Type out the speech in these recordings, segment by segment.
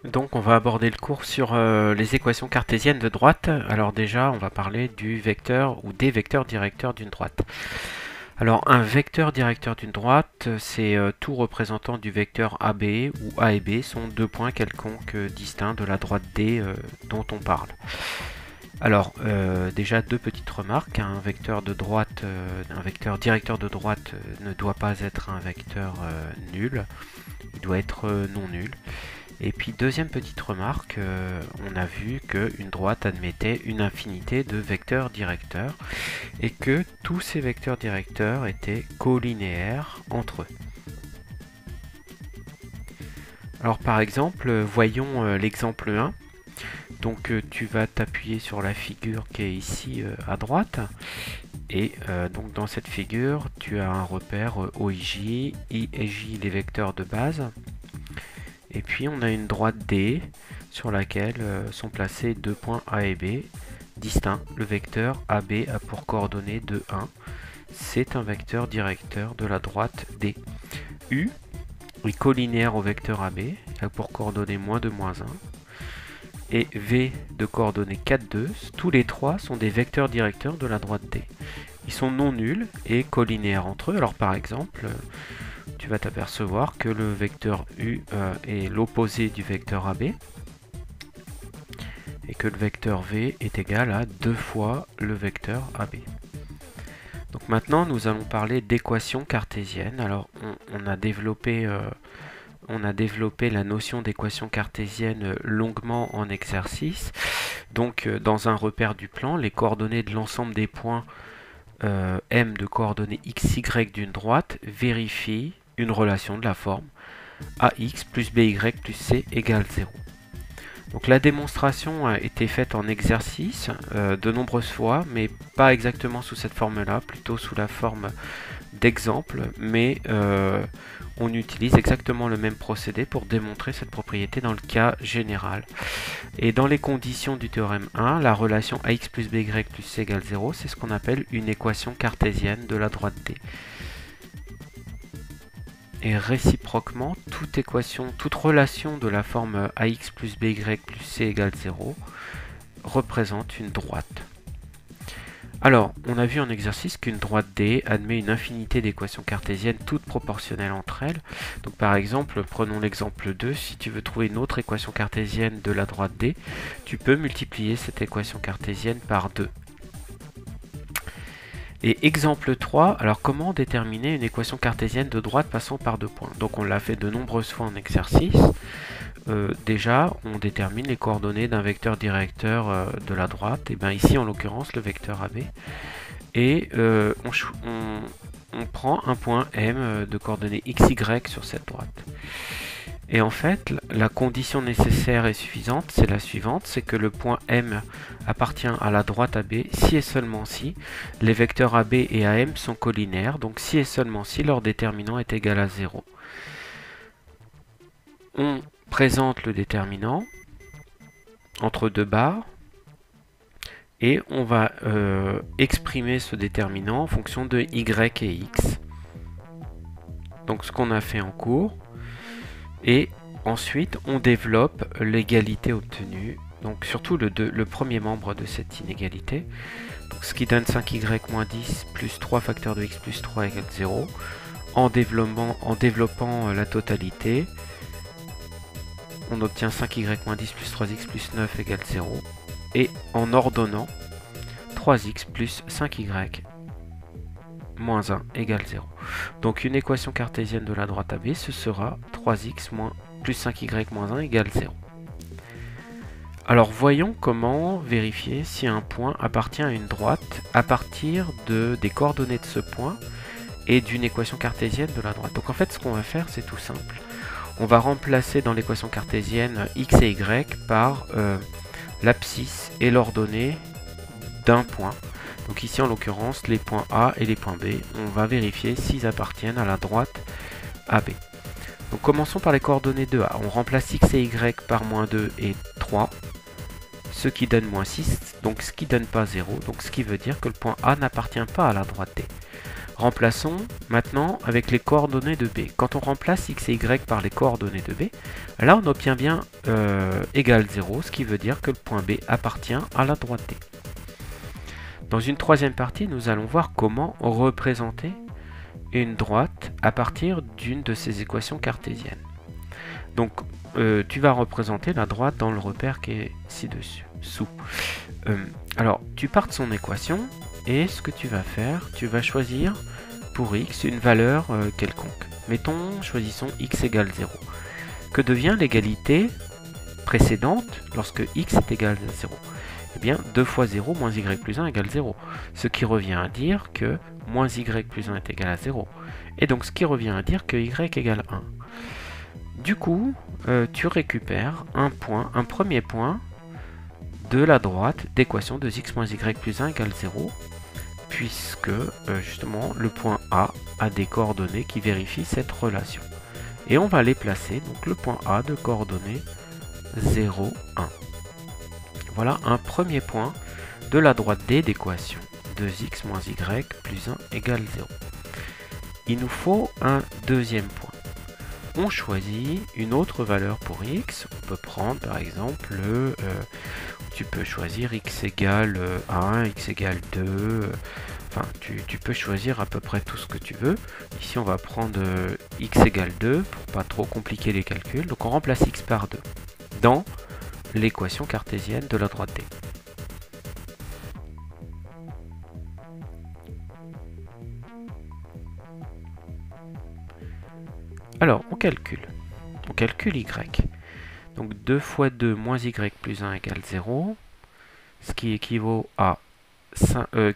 Donc on va aborder le cours sur les équations cartésiennes de droite. Alors déjà, on va parler du vecteur ou des vecteurs directeurs d'une droite. Alors un vecteur directeur d'une droite, c'est tout représentant du vecteur AB où A et B sont deux points quelconques distincts de la droite D dont on parle. Alors déjà deux petites remarques. Un vecteur de droite, un vecteur directeur de droite ne doit pas être un vecteur nul. Il doit être non nul. Et puis deuxième petite remarque, on a vu qu'une droite admettait une infinité de vecteurs directeurs et que tous ces vecteurs directeurs étaient collinéaires entre eux. Alors par exemple, voyons l'exemple 1. Donc tu vas t'appuyer sur la figure qui est ici à droite. Et donc dans cette figure, tu as un repère OIJ, I et J les vecteurs de base. Et puis on a une droite D sur laquelle sont placés deux points A et B distincts. Le vecteur AB a pour coordonnées 2, 1. C'est un vecteur directeur de la droite D. U est collinéaire au vecteur AB, il a pour coordonnées moins 2, moins 1. Et V de coordonnées 4, 2. Tous les trois sont des vecteurs directeurs de la droite D. Ils sont non nuls et collinéaires entre eux. Alors par exemple, tu vas t'apercevoir que le vecteur U est l'opposé du vecteur AB et que le vecteur V est égal à 2 fois le vecteur AB. Donc maintenant nous allons parler d'équations cartésiennes. Alors on a développé la notion d'équation cartésienne longuement en exercice. Donc dans un repère du plan, les coordonnées de l'ensemble des points M de coordonnées x, y d'une droite vérifient une relation de la forme ax plus by plus c égale 0. Donc la démonstration a été faite en exercice de nombreuses fois, mais pas exactement sous cette forme-là, plutôt sous la forme d'exemple, mais on utilise exactement le même procédé pour démontrer cette propriété dans le cas général. Et dans les conditions du théorème 1, la relation ax plus by plus c égale 0, c'est ce qu'on appelle une équation cartésienne de la droite D. Et réciproquement, toute relation de la forme ax plus by plus c égale 0 représente une droite. Alors, on a vu en exercice qu'une droite D admet une infinité d'équations cartésiennes toutes proportionnelles entre elles. Donc par exemple, prenons l'exemple 2, si tu veux trouver une autre équation cartésienne de la droite D, tu peux multiplier cette équation cartésienne par 2. Et exemple 3, alors comment déterminer une équation cartésienne de droite passant par deux points? Donc on l'a fait de nombreuses fois en exercice. Déjà, on détermine les coordonnées d'un vecteur directeur de la droite. Et bien ici, en l'occurrence, le vecteur AB. Et on prend un point M de coordonnées XY sur cette droite. Et en fait, la condition nécessaire et suffisante, c'est la suivante, c'est que le point M appartient à la droite AB si et seulement si les vecteurs AB et AM sont collinaires, donc si et seulement si leur déterminant est égal à 0. On présente le déterminant entre deux barres et on va exprimer ce déterminant en fonction de Y et X. Donc ce qu'on a fait en cours. Et ensuite, on développe l'égalité obtenue, donc surtout le premier membre de cette inégalité, donc ce qui donne 5y-10 plus 3 facteurs de x plus 3 égale 0, en développant la totalité, on obtient 5y-10 plus 3x plus 9 égale 0, et en ordonnant 3x plus 5y moins 1 égale 0. Donc une équation cartésienne de la droite AB, ce sera 3x plus 5y moins 1 égale 0. Alors voyons comment vérifier si un point appartient à une droite à partir des coordonnées de ce point et d'une équation cartésienne de la droite. Donc en fait ce qu'on va faire c'est tout simple. On va remplacer dans l'équation cartésienne x et y par l'abscisse et l'ordonnée d'un point. Donc ici en l'occurrence les points A et les points B, on va vérifier s'ils appartiennent à la droite AB. Donc commençons par les coordonnées de A. On remplace x et y par moins 2 et 3, ce qui donne moins 6, donc ce qui donne pas 0, donc ce qui veut dire que le point A n'appartient pas à la droite D. Remplaçons maintenant avec les coordonnées de B. Quand on remplace x et y par les coordonnées de B, là on obtient bien égal 0, ce qui veut dire que le point B appartient à la droite D. Dans une troisième partie, nous allons voir comment représenter une droite à partir d'une de ces équations cartésiennes. Donc tu vas représenter la droite dans le repère qui est ci-dessus, alors tu pars de son équation et ce que tu vas faire, tu vas choisir pour x une valeur quelconque. Mettons, choisissons x égale 0. Que devient l'égalité précédente lorsque x est égal à 0? Eh bien 2 fois 0 moins y plus 1 égale 0. Ce qui revient à dire que moins y plus 1 est égal à 0. Et donc ce qui revient à dire que y égale 1. Du coup, tu récupères un premier point de la droite d'équation de x moins y plus 1 égale 0, puisque justement le point A a des coordonnées qui vérifient cette relation. Et on va les placer, donc le point A de coordonnées 0, 1. Voilà un premier point de la droite D d'équation 2x moins y plus 1 égale 0. Il nous faut un deuxième point. On choisit une autre valeur pour x. On peut prendre par exemple tu peux choisir x égale 1, x égale 2, enfin tu peux choisir à peu près tout ce que tu veux. Ici on va prendre x égale 2 pour pas trop compliquer les calculs. Donc on remplace x par 2 dans l'équation cartésienne de la droite D. Alors on calcule y. Donc 2 fois 2 moins y plus 1 égale 0, ce qui équivaut à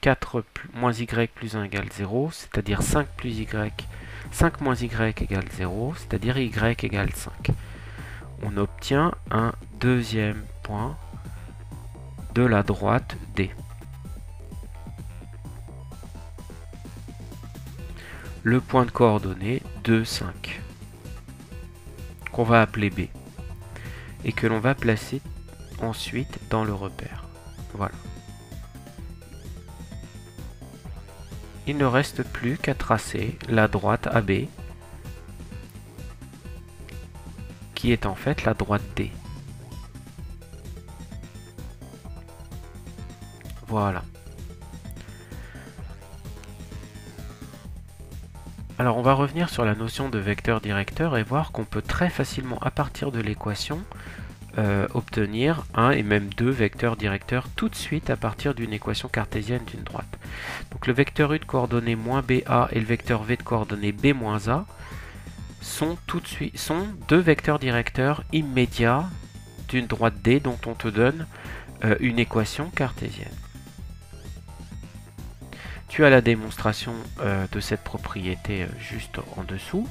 4 moins y plus 1 égale 0, c'est-à-dire 5 moins y égale 0, c'est-à-dire y égale 5. On obtient un deuxième point de la droite D. Le point de coordonnée 2, 5, qu'on va appeler B, et que l'on va placer ensuite dans le repère. Voilà. Il ne reste plus qu'à tracer la droite AB, qui est en fait la droite D. Voilà. Alors on va revenir sur la notion de vecteur directeur et voir qu'on peut très facilement, à partir de l'équation, obtenir un et même deux vecteurs directeurs tout de suite à partir d'une équation cartésienne d'une droite. Donc le vecteur U de coordonnées moins BA et le vecteur V de coordonnées B moins A sont deux vecteurs directeurs immédiats d'une droite D dont on te donne une équation cartésienne. Tu as la démonstration de cette propriété juste en dessous.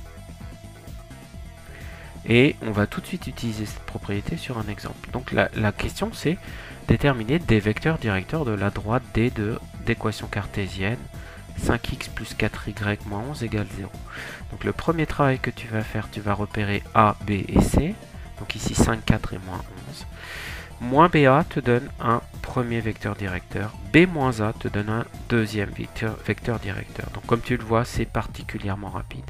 Et on va tout de suite utiliser cette propriété sur un exemple. Donc la question c'est déterminer des vecteurs directeurs de la droite D d'équation cartésienne 5x plus 4y moins 11 égale 0. Donc le premier travail que tu vas faire, tu vas repérer A, B et C. Donc ici 5, 4 et moins 11. Moins BA te donne un premier vecteur directeur. B moins A te donne un deuxième vecteur directeur. Donc comme tu le vois, c'est particulièrement rapide.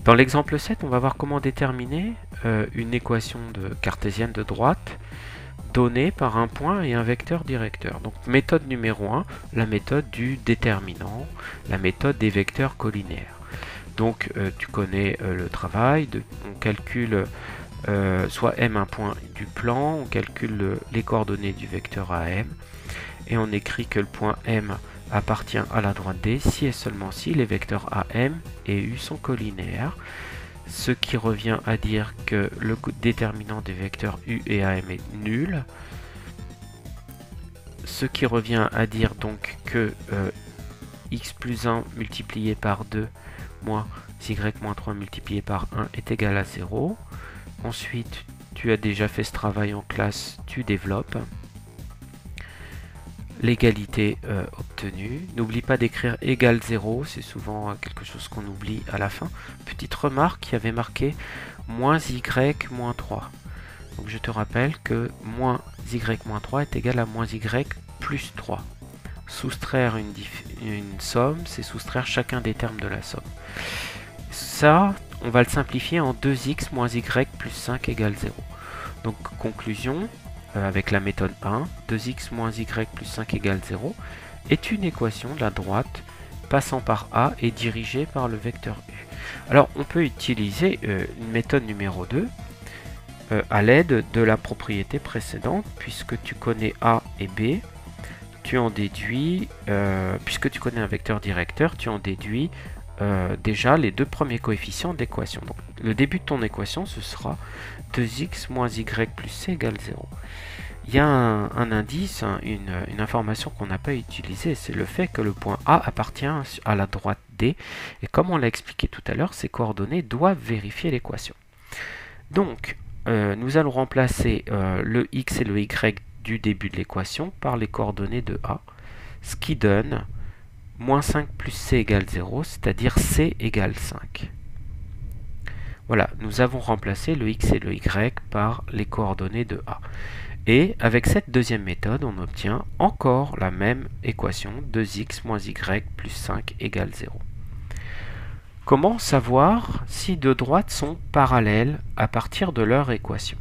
Dans l'exemple 7, on va voir comment déterminer une équation cartésienne de droite donnée par un point et un vecteur directeur. Donc méthode numéro 1, la méthode du déterminant, la méthode des vecteurs collinéaires. Donc tu connais le travail, on calcule soit M un point du plan, on calcule les coordonnées du vecteur AM et on écrit que le point M appartient à la droite D si et seulement si les vecteurs AM et U sont collinaires, ce qui revient à dire que le déterminant des vecteurs U et AM est nul, ce qui revient à dire donc que x plus 1 multiplié par 2 moins y moins 3 multiplié par 1 est égal à 0. Ensuite, tu as déjà fait ce travail en classe, tu développes l'égalité obtenue. N'oublie pas d'écrire égal 0, c'est souvent quelque chose qu'on oublie à la fin. Petite remarque, il y avait marqué moins y moins 3. Donc je te rappelle que moins y moins 3 est égal à moins y plus 3. soustraire une somme, c'est soustraire chacun des termes de la somme. Ça, on va le simplifier en 2x moins y plus 5 égale 0. Donc, conclusion, avec la méthode 1, 2x moins y plus 5 égale 0, est une équation de la droite passant par A et dirigée par le vecteur U. Alors, on peut utiliser une méthode numéro 2 à l'aide de la propriété précédente, puisque tu connais A et B, tu en déduis, puisque tu connais un vecteur directeur, tu en déduis déjà les deux premiers coefficients d'équation. Donc, le début de ton équation, ce sera 2x moins y plus c égale 0. Il y a un indice, une information qu'on n'a pas utilisée, c'est le fait que le point A appartient à la droite D. Et comme on l'a expliqué tout à l'heure, ces coordonnées doivent vérifier l'équation. Donc, nous allons remplacer le x et le y du début de l'équation par les coordonnées de A, ce qui donne moins 5 plus c égale 0, c'est-à-dire c égale 5. Voilà, nous avons remplacé le x et le y par les coordonnées de A. Et avec cette deuxième méthode, on obtient encore la même équation, 2x moins y plus 5 égale 0. Comment savoir si deux droites sont parallèles à partir de leur équation?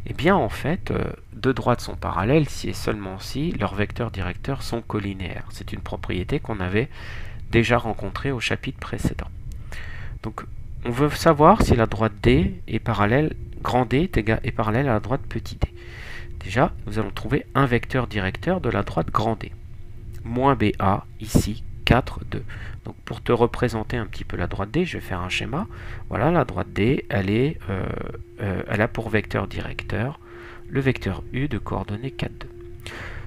Eh bien, en fait, deux droites sont parallèles si et seulement si leurs vecteurs directeurs sont collinéaires. C'est une propriété qu'on avait déjà rencontrée au chapitre précédent. Donc, on veut savoir si la droite D est parallèle, grand D est parallèle à la droite petit d. Déjà, nous allons trouver un vecteur directeur de la droite grand D. Moins BA, ici, 4, 2. Donc, pour te représenter un petit peu la droite D, je vais faire un schéma. Voilà, la droite D, elle a pour vecteur directeur le vecteur U de coordonnées 4, 2.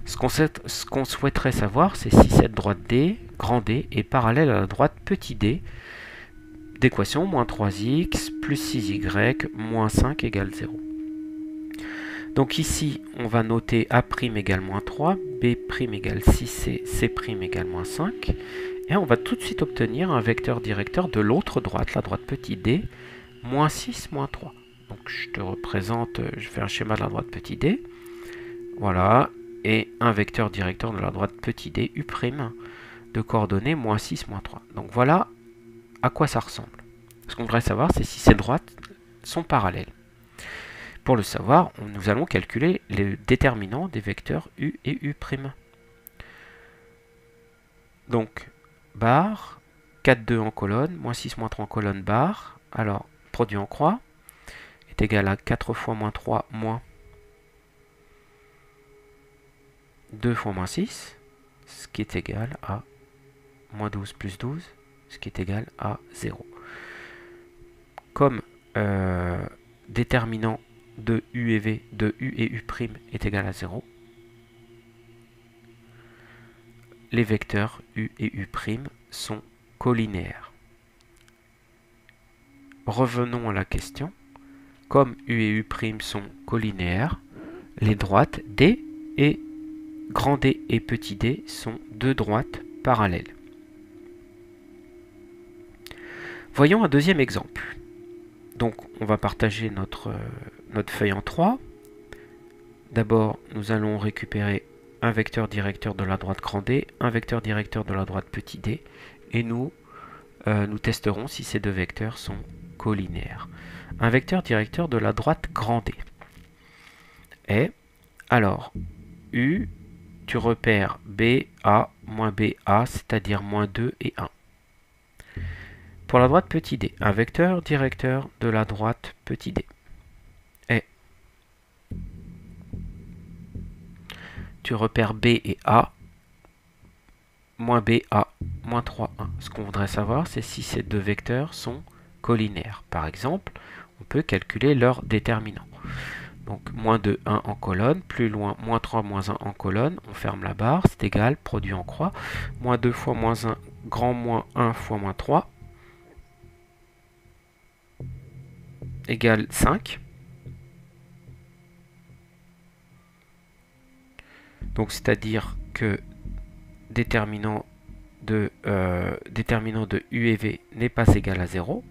Ce qu'on souhaiterait savoir, c'est si cette droite D, grand D, est parallèle à la droite petit d, d'équation moins 3x plus 6y moins 5 égale 0. Donc ici, on va noter A' égale moins 3, B' égale 6c, C' égale moins 5. Et on va tout de suite obtenir un vecteur directeur de l'autre droite, la droite petit d, moins 6, moins 3. Donc je te représente, je fais un schéma de la droite petit d. Voilà, et un vecteur directeur de la droite petit d, U', de coordonnées moins 6, moins 3. Donc voilà à quoi ça ressemble. Ce qu'on voudrait savoir, c'est si ces droites sont parallèles. Pour le savoir, nous allons calculer les déterminants des vecteurs U et U'. Donc, barre, 4, 2 en colonne, moins 6, moins 3 en colonne, barre. Alors, produit en croix est égal à 4 fois moins 3 moins 2 fois moins 6, ce qui est égal à moins 12 plus 12, ce qui est égal à 0. Comme déterminant de U et V, de U et U' est égal à 0, les vecteurs U et U' sont collinéaires. Revenons à la question. Comme U et U' sont collinéaires, les droites D et grand D et petit d sont deux droites parallèles. Voyons un deuxième exemple. Donc, on va partager notre feuille en 3. D'abord, nous allons récupérer un vecteur directeur de la droite grand D, un vecteur directeur de la droite petit d, et nous testerons si ces deux vecteurs sont collinéaires. Un vecteur directeur de la droite grand D est, alors, U, tu repères BA moins BA, c'est-à-dire moins 2 et 1. Pour la droite petit d, un vecteur directeur de la droite petit d est, tu repères B et A, moins BA, moins 3, 1. Ce qu'on voudrait savoir, c'est si ces deux vecteurs sont collinéaires. Par exemple, on peut calculer leur déterminant. Donc, moins 2, 1 en colonne, plus loin, moins 3, moins 1 en colonne, on ferme la barre, c'est égal, produit en croix, moins 2 fois moins 1, grand moins 1 fois moins 3, égale 5. Donc, c'est-à-dire que déterminant de U et V n'est pas égal à 0.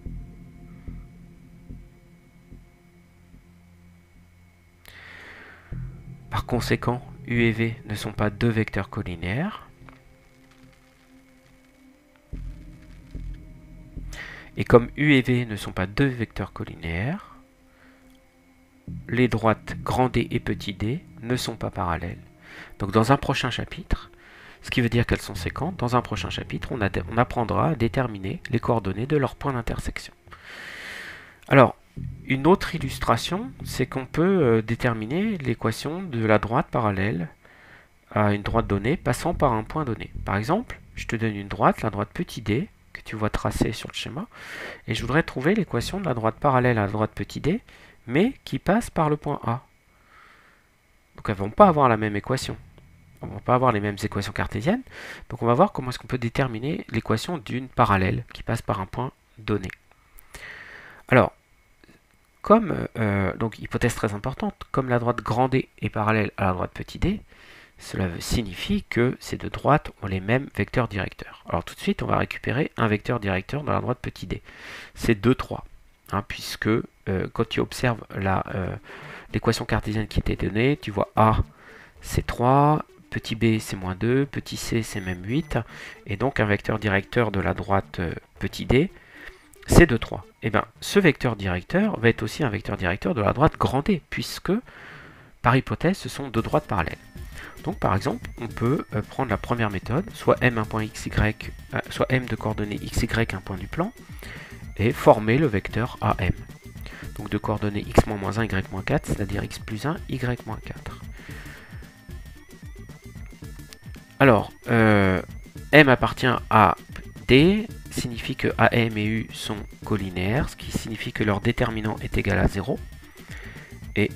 Par conséquent, U et V ne sont pas deux vecteurs collinéaires. Et comme U et V ne sont pas deux vecteurs collinéaires, les droites grand D et petit d ne sont pas parallèles. Donc dans un prochain chapitre, ce qui veut dire qu'elles sont séquentes, dans un prochain chapitre, on apprendra à déterminer les coordonnées de leurs points d'intersection. Alors, une autre illustration, c'est qu'on peut déterminer l'équation de la droite parallèle à une droite donnée passant par un point donné. Par exemple, je te donne une droite, la droite petit d, que tu vois tracée sur le schéma, et je voudrais trouver l'équation de la droite parallèle à la droite petit d, mais qui passe par le point A. Donc elles ne vont pas avoir la même équation. On ne va pas avoir les mêmes équations cartésiennes. Donc on va voir comment est-ce qu'on peut déterminer l'équation d'une parallèle qui passe par un point donné. Alors, donc hypothèse très importante, comme la droite grand D est parallèle à la droite petit d, cela signifie que ces deux droites ont les mêmes vecteurs directeurs. Alors tout de suite, on va récupérer un vecteur directeur dans la droite petit d. C'est 2, 3. Puisque quand tu observes l'équation cartésienne qui t'est donnée, tu vois A, c'est 3, petit b, c'est moins 2, petit c, c'est même 8, et donc un vecteur directeur de la droite petit d, c'est 2, 3. Et bien, ce vecteur directeur va être aussi un vecteur directeur de la droite grand D, puisque, par hypothèse, ce sont deux droites parallèles. Donc, par exemple, on peut prendre la première méthode, soit m un point xy, soit m de coordonnées xy un point du plan, et former le vecteur AM. Donc de coordonnées x-1, y-4, c'est-à-dire x plus 1, y-4. Alors, M appartient à D, signifie que AM et U sont collinéaires, ce qui signifie que leur déterminant est égal à 0. Et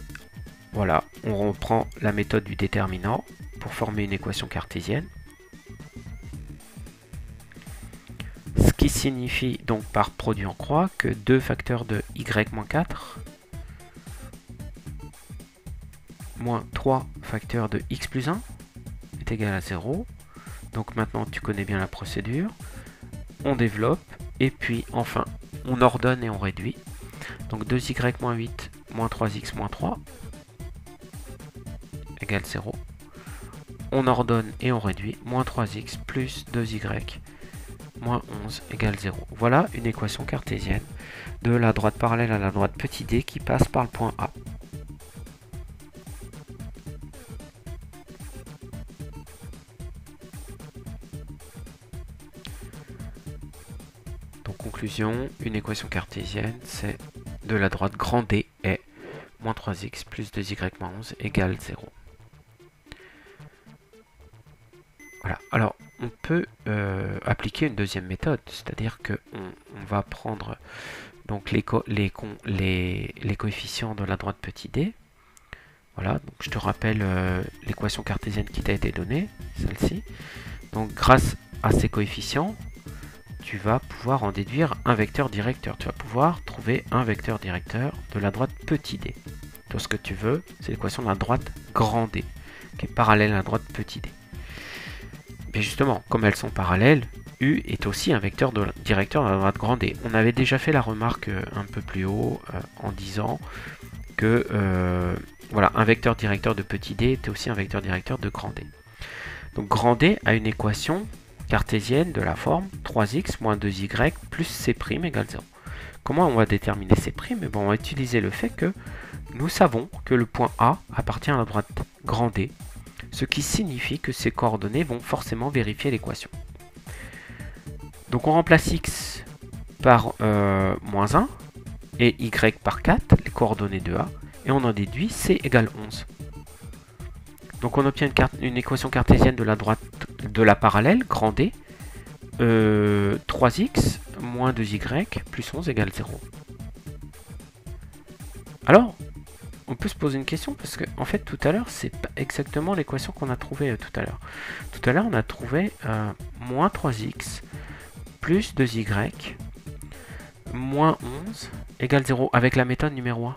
voilà, on reprend la méthode du déterminant pour former une équation cartésienne. Ce qui signifie donc par produit en croix que 2 facteurs de y-4 moins 3 facteurs de x plus 1 est égal à 0. Donc maintenant tu connais bien la procédure. On développe et puis enfin on ordonne et on réduit. Donc 2y moins 8 moins 3x moins 3 égale 0. On ordonne et on réduit. Moins 3x plus 2y moins 11 égale 0. Voilà une équation cartésienne de la droite parallèle à la droite petit d qui passe par le point A. Donc conclusion, une équation cartésienne, c'est de la droite grand D est moins 3x plus 2y moins 11 égale 0. Voilà, alors on peut appliquer une deuxième méthode, c'est-à-dire qu'on va prendre donc les coefficients de la droite petit d. Voilà, donc je te rappelle l'équation cartésienne qui t'a été donnée, celle-ci. Donc grâce à ces coefficients, tu vas pouvoir en déduire un vecteur directeur. Tu vas pouvoir trouver un vecteur directeur de la droite petit d. Tout ce que tu veux, c'est l'équation de la droite grand D, qui est parallèle à la droite petit d. Et justement, comme elles sont parallèles, U est aussi un vecteur directeur de la droite grand D. On avait déjà fait la remarque un peu plus haut en disant que voilà, un vecteur directeur de petit d était aussi un vecteur directeur de grand D. Donc grand D a une équation cartésienne de la forme 3x moins 2y plus c' égale 0. Comment on va déterminer c'? On va utiliser le fait que nous savons que le point A appartient à la droite grand D, ce qui signifie que ces coordonnées vont forcément vérifier l'équation. Donc on remplace x par moins 1 et y par 4, les coordonnées de A, et on en déduit c égale 11. Donc on obtient une équation cartésienne de la droite de la parallèle, grand D, 3x moins 2y plus 11 égale 0. Alors, on peut se poser une question parce que en fait tout à l'heure c'est pas exactement l'équation qu'on a trouvée tout à l'heure. Tout à l'heure on a trouvé moins 3x plus 2y moins 11 égale 0 avec la méthode numéro 1.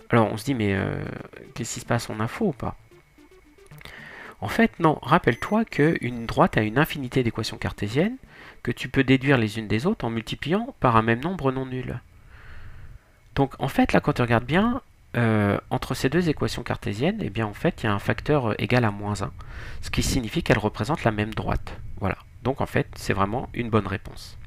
Alors on se dit mais qu'est-ce qui se passe, on a faux ou pas? En fait non, rappelle-toi qu'une droite a une infinité d'équations cartésiennes que tu peux déduire les unes des autres en multipliant par un même nombre non nul. Donc en fait là quand tu regardes bien, entre ces deux équations cartésiennes, eh bien, en fait, il y a un facteur égal à moins 1, ce qui signifie qu'elles représentent la même droite. Voilà. Donc, en fait, c'est vraiment une bonne réponse.